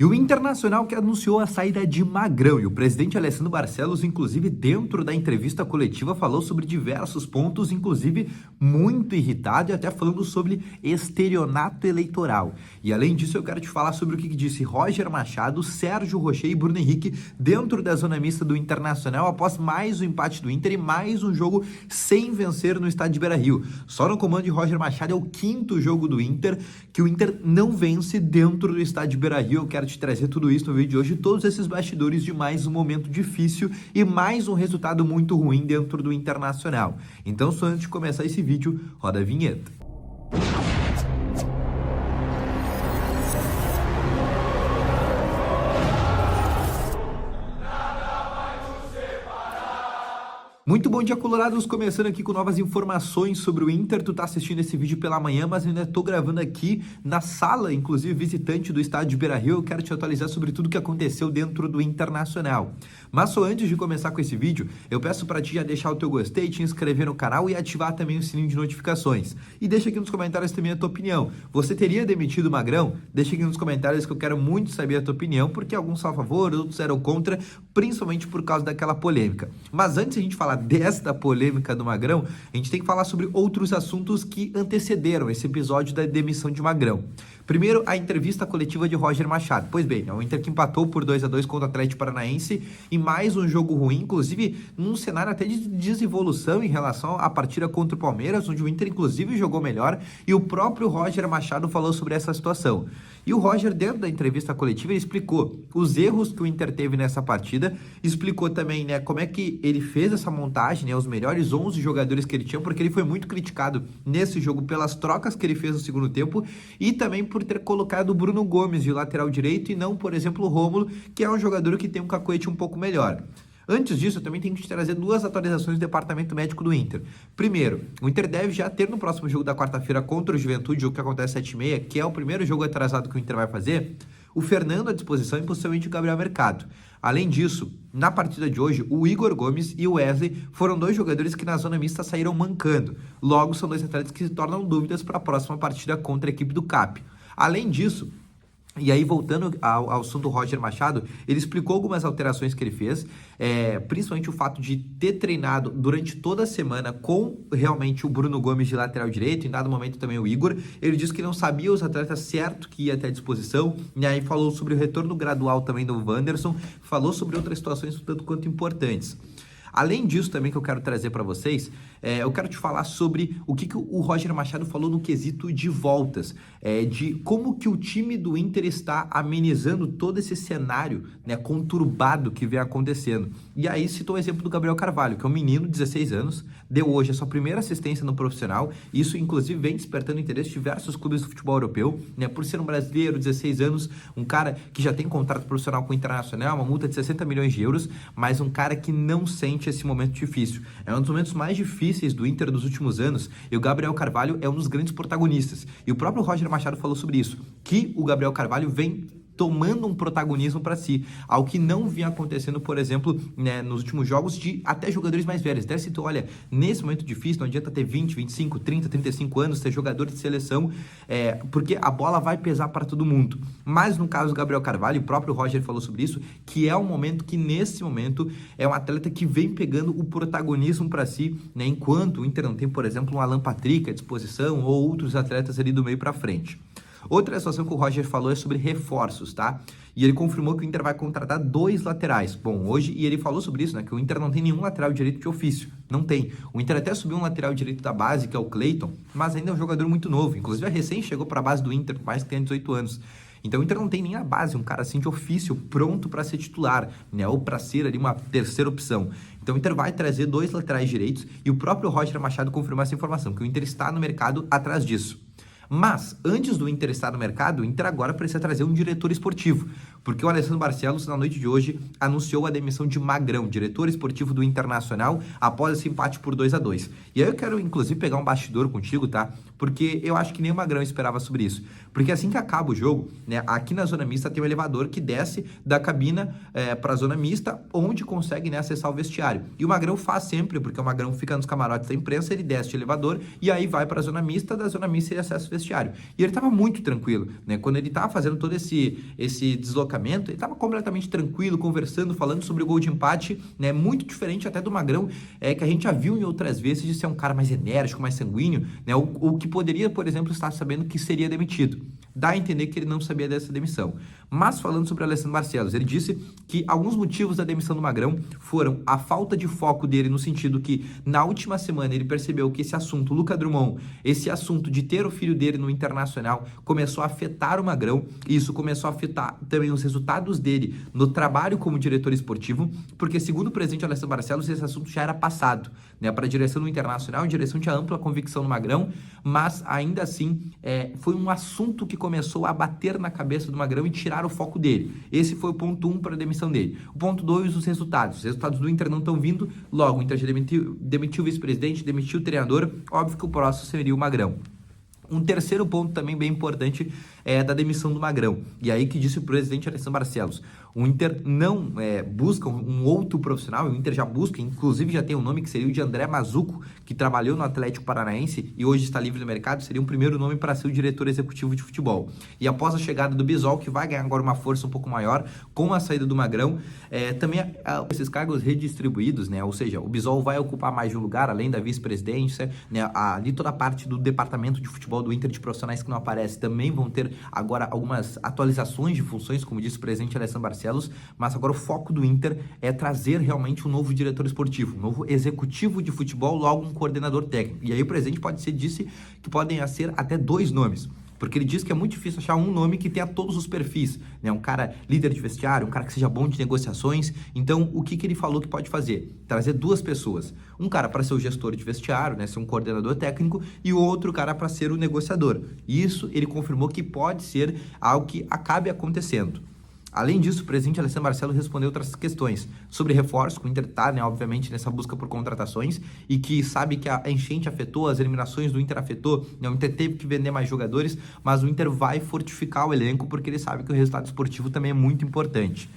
E o Internacional que anunciou a saída de Magrão, e o presidente Alessandro Barcelos, inclusive dentro da entrevista coletiva, falou sobre diversos pontos, inclusive muito irritado e até falando sobre estelionato eleitoral. E além disso, eu quero te falar sobre o que disse Roger Machado, Sérgio Rocher e Bruno Henrique dentro da zona mista do Internacional após mais um empate do Inter e mais um jogo sem vencer no estádio de Beira-Rio. Só no comando de Roger Machado é o quinto jogo do Inter que o Inter não vence dentro do estádio de Beira-Rio. Eu quero te trazer tudo isso no vídeo de hoje, todos esses bastidores de mais um momento difícil e mais um resultado muito ruim dentro do Internacional. Então, só antes de começar esse vídeo, roda a vinheta. Muito bom dia, colorados, começando aqui com novas informações sobre o Inter. Tu tá assistindo esse vídeo pela manhã, mas eu ainda tô gravando aqui na sala, inclusive visitante do estádio de Beira-Rio. Eu quero te atualizar sobre tudo que aconteceu dentro do Internacional. Mas só antes de começar com esse vídeo, eu peço para ti já deixar o teu gostei, te inscrever no canal e ativar também o sininho de notificações. E deixa aqui nos comentários também a tua opinião. Você teria demitido o Magrão? Deixa aqui nos comentários que eu quero muito saber a tua opinião, porque alguns são a favor, outros eram contra, principalmente por causa daquela polêmica. Mas antes de a gente falar desta polêmica do Magrão, a gente tem que falar sobre outros assuntos que antecederam esse episódio da demissão de Magrão. Primeiro, a entrevista coletiva de Roger Machado. Pois bem, o Inter que empatou por 2-2 contra o Atlético Paranaense e mais um jogo ruim, inclusive num cenário até de desevolução em relação à partida contra o Palmeiras, onde o Inter inclusive jogou melhor, e o próprio Roger Machado falou sobre essa situação. E o Roger, dentro da entrevista coletiva, ele explicou os erros que o Inter teve nessa partida, explicou também, né, como é que ele fez essa montagem, né, os melhores 11 jogadores que ele tinha, porque ele foi muito criticado nesse jogo pelas trocas que ele fez no segundo tempo e também por ter colocado o Bruno Gomes de lateral direito e não, por exemplo, o Rômulo, que é um jogador que tem um cacoete um pouco melhor. Antes disso, eu também tenho que te trazer duas atualizações do departamento médico do Inter. Primeiro, o Inter deve já ter no próximo jogo da quarta-feira contra o Juventude, jogo que acontece às 7h30, que é o primeiro jogo atrasado que o Inter vai fazer, o Fernando à disposição e possivelmente o Gabriel Mercado. Além disso, na partida de hoje, o Igor Gomes e o Wesley foram dois jogadores que na zona mista saíram mancando. Logo, são dois atletas que se tornam dúvidas para a próxima partida contra a equipe do CAP. Além disso, e aí, voltando ao assunto do Roger Machado, ele explicou algumas alterações que ele fez, principalmente o fato de ter treinado durante toda a semana com realmente o Bruno Gomes de lateral direito, em dado momento também o Igor. Ele disse que não sabia os atletas certo que ia ter à disposição, e aí falou sobre o retorno gradual também do Wanderson, falou sobre outras situações tanto quanto importantes. Além disso também que eu quero trazer para vocês, eu quero te falar sobre o que o Roger Machado falou no quesito de voltas, de como que o time do Inter está amenizando todo esse cenário, né, conturbado que vem acontecendo. E aí citou o exemplo do Gabriel Carvalho, que é um menino de 16 anos, deu hoje a sua primeira assistência no profissional, isso inclusive vem despertando interesse de diversos clubes do futebol europeu, né, por ser um brasileiro, 16 anos, um cara que já tem contrato profissional com o Internacional, uma multa de 60 milhões de euros, mas um cara que não sente esse momento difícil. É um dos momentos mais difíceis do Inter dos últimos anos e o Gabriel Carvalho é um dos grandes protagonistas. E o próprio Roger Machado falou sobre isso, que o Gabriel Carvalho vem tomando um protagonismo para si, algo que não vinha acontecendo, por exemplo, né, nos últimos jogos de até jogadores mais velhos. Até citou, olha, nesse momento difícil, não adianta ter 20, 25, 30, 35 anos, ser jogador de seleção, porque a bola vai pesar para todo mundo. Mas no caso do Gabriel Carvalho, o próprio Roger falou sobre isso, que é um momento que, nesse momento, é um atleta que vem pegando o protagonismo para si, né, enquanto o Inter não tem, por exemplo, um Alan Patrick à disposição ou outros atletas ali do meio para frente. Outra situação que o Roger falou é sobre reforços, tá? E ele confirmou que o Inter vai contratar 2 laterais. Bom, hoje, e ele falou sobre isso, né? Que o Inter não tem nenhum lateral direito de ofício. Não tem. O Inter até subiu um lateral direito da base, que é o Cleiton, mas ainda é um jogador muito novo. Inclusive, recém chegou para a base do Inter, por mais que tenha 18 anos. Então o Inter não tem nem a base, um cara assim de ofício, pronto para ser titular, né? Ou para ser ali uma terceira opção. Então o Inter vai trazer 2 laterais direitos e o próprio Roger Machado confirmou essa informação, que o Inter está no mercado atrás disso. Mas, antes do Inter estar no mercado, o Inter agora precisa trazer um diretor esportivo, porque o Alessandro Barcelos, na noite de hoje, anunciou a demissão de Magrão, diretor esportivo do Internacional, após esse empate por 2-2. E aí eu quero, inclusive, pegar um bastidor contigo, tá? porque eu acho que nem o Magrão esperava sobre isso. Porque assim que acaba o jogo, né, aqui na zona mista tem um elevador que desce da cabina para a zona mista, onde consegue, né, acessar o vestiário. E o Magrão faz sempre, porque o Magrão fica nos camarotes da imprensa, ele desce o elevador e aí vai para a zona mista, da zona mista ele acessa o vestiário. E ele estava muito tranquilo, né? Quando ele estava fazendo todo esse deslocamento, ele estava completamente tranquilo, conversando, falando sobre o gol de empate, né? Muito diferente até do Magrão, que a gente já viu em outras vezes de ser um cara mais enérgico, mais sanguíneo, né? O que poderia, por exemplo, estar sabendo que seria demitido. Dá a entender que ele não sabia dessa demissão. Mas falando sobre o Alessandro Barcelos, ele disse que alguns motivos da demissão do Magrão foram a falta de foco dele, no sentido que na última semana ele percebeu que esse assunto, Luca Drummond, esse assunto de ter o filho dele no Internacional, começou a afetar o Magrão, e isso começou a afetar também os resultados dele no trabalho como diretor esportivo, porque segundo o presidente Alessandro Barcelos, esse assunto já era passado, né, para a direção do Internacional. A direção tinha ampla convicção no Magrão, mas ainda assim foi um assunto que começou a bater na cabeça do Magrão e tirar o foco dele. Esse foi o ponto 1 para a demissão dele. O ponto 2, os resultados. Os resultados do Inter não estão vindo, logo o Inter já demitiu o vice-presidente, demitiu o treinador, óbvio que o próximo seria o Magrão. Um terceiro ponto também bem importante é da demissão do Magrão. E aí que disse o presidente Alessandro Barcelos. O Inter não busca um outro profissional, o Inter já busca, inclusive já tem um nome que seria o de André Mazzucco, que trabalhou no Atlético Paranaense e hoje está livre no mercado, seria um primeiro nome para ser o diretor executivo de futebol. E após a chegada do Bisol, que vai ganhar agora uma força um pouco maior, com a saída do Magrão, também esses cargos redistribuídos, né? Ou seja, o Bisol vai ocupar mais de um lugar, além da vice-presidência, né? Ali toda a parte do departamento de futebol do Inter de profissionais que não aparece também vão ter agora algumas atualizações de funções, como disse o presidente Alessandro Barcelos, mas agora o foco do Inter é trazer realmente um novo diretor esportivo, um novo executivo de futebol, logo um coordenador técnico. E aí o presidente disse que podem ser até 2 nomes. Porque ele diz que é muito difícil achar um nome que tenha todos os perfis, né? Um cara líder de vestiário, um cara que seja bom de negociações. Então, o que ele falou que pode fazer? Trazer 2 pessoas. Um cara para ser o gestor de vestiário, né? Ser um coordenador técnico, e o outro cara para ser o negociador. Isso ele confirmou que pode ser algo que acabe acontecendo. Além disso, o presidente Alessandro Barcelos respondeu outras questões sobre reforços, que o Inter está, né, obviamente, nessa busca por contratações, e que sabe que a enchente afetou, as eliminações do Inter afetou, né, o Inter teve que vender mais jogadores, mas o Inter vai fortificar o elenco, porque ele sabe que o resultado esportivo também é muito importante.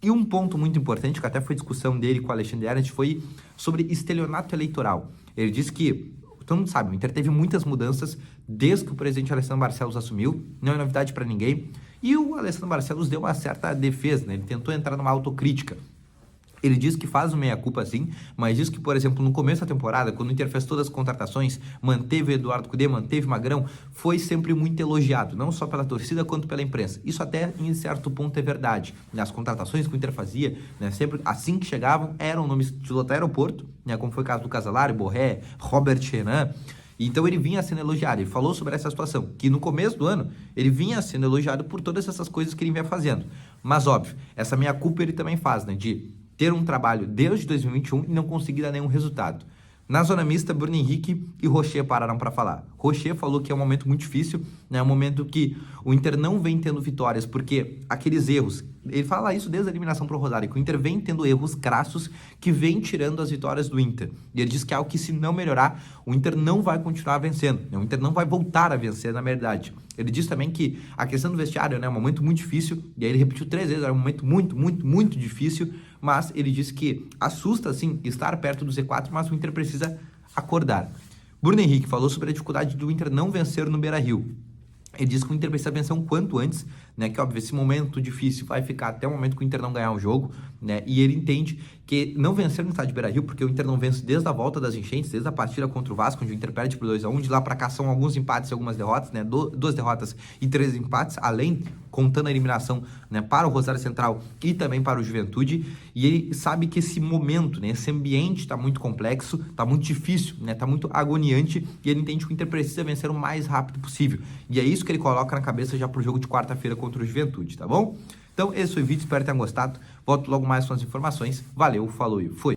E um ponto muito importante, que até foi discussão dele com o Alexandre Ernst, foi sobre estelionato eleitoral. Ele disse que, todo mundo sabe, o Inter teve muitas mudanças desde que o presidente Alessandro Barcelos assumiu, não é novidade para ninguém. E o Alessandro Barcelos deu uma certa defesa, né? Ele tentou entrar numa autocrítica. Ele diz que faz o meia-culpa sim, mas diz que, por exemplo, no começo da temporada, quando o Inter fez todas as contratações, manteve o Eduardo Cudê, manteve o Magrão, foi sempre muito elogiado, não só pela torcida quanto pela imprensa. Isso até em certo ponto é verdade. As contratações que o Inter fazia, né, sempre assim que chegavam, eram nomes de lotar aeroporto, né, como foi o caso do Casolari, Borré, Robert Renan. Então ele vinha sendo elogiado, ele falou sobre essa situação, que no começo do ano ele vinha sendo elogiado por todas essas coisas que ele vinha fazendo. Mas óbvio, essa meia-culpa ele também faz, né, de ter um trabalho desde 2021 e não conseguir dar nenhum resultado. Na zona mista, Bruno Henrique e Rocher pararam para falar. Rocher falou que é um momento muito difícil, né? É um momento que o Inter não vem tendo vitórias, porque aqueles erros, ele fala isso desde a eliminação para o Rosário, que o Inter vem tendo erros crassos que vem tirando as vitórias do Inter. E ele diz que é algo que, se não melhorar, o Inter não vai continuar vencendo, né? O Inter não vai voltar a vencer, na verdade. Ele diz também que a questão do vestiário, né, é um momento muito difícil, e aí ele repetiu 3 vezes, é um momento muito, muito, muito difícil, mas ele disse que assusta, sim, estar perto do Z4, mas o Inter precisa acordar. Bruno Henrique falou sobre a dificuldade do Inter não vencer no Beira-Rio. Ele diz que o Inter precisa vencer um quanto antes, né? Que, óbvio, esse momento difícil vai ficar até o momento que o Inter não ganhar o jogo, né? E ele entende que não vencer no estádio Beira-Rio, porque o Inter não vence desde a volta das enchentes, desde a partida contra o Vasco, onde o Inter perde por 2-1, de lá para cá são alguns empates e algumas derrotas, né? 2 derrotas e 3 empates, além, contando a eliminação, né, para o Rosário Central e também para o Juventude. E ele sabe que esse momento, né, esse ambiente está muito complexo, está muito difícil, né, está muito agoniante, e ele entende que o Inter precisa vencer o mais rápido possível. E é isso que ele coloca na cabeça já pro jogo de quarta-feira contra o Juventude, tá bom? Então, esse foi o vídeo, espero que tenham gostado. Volto logo mais com as informações. Valeu, falou e fui!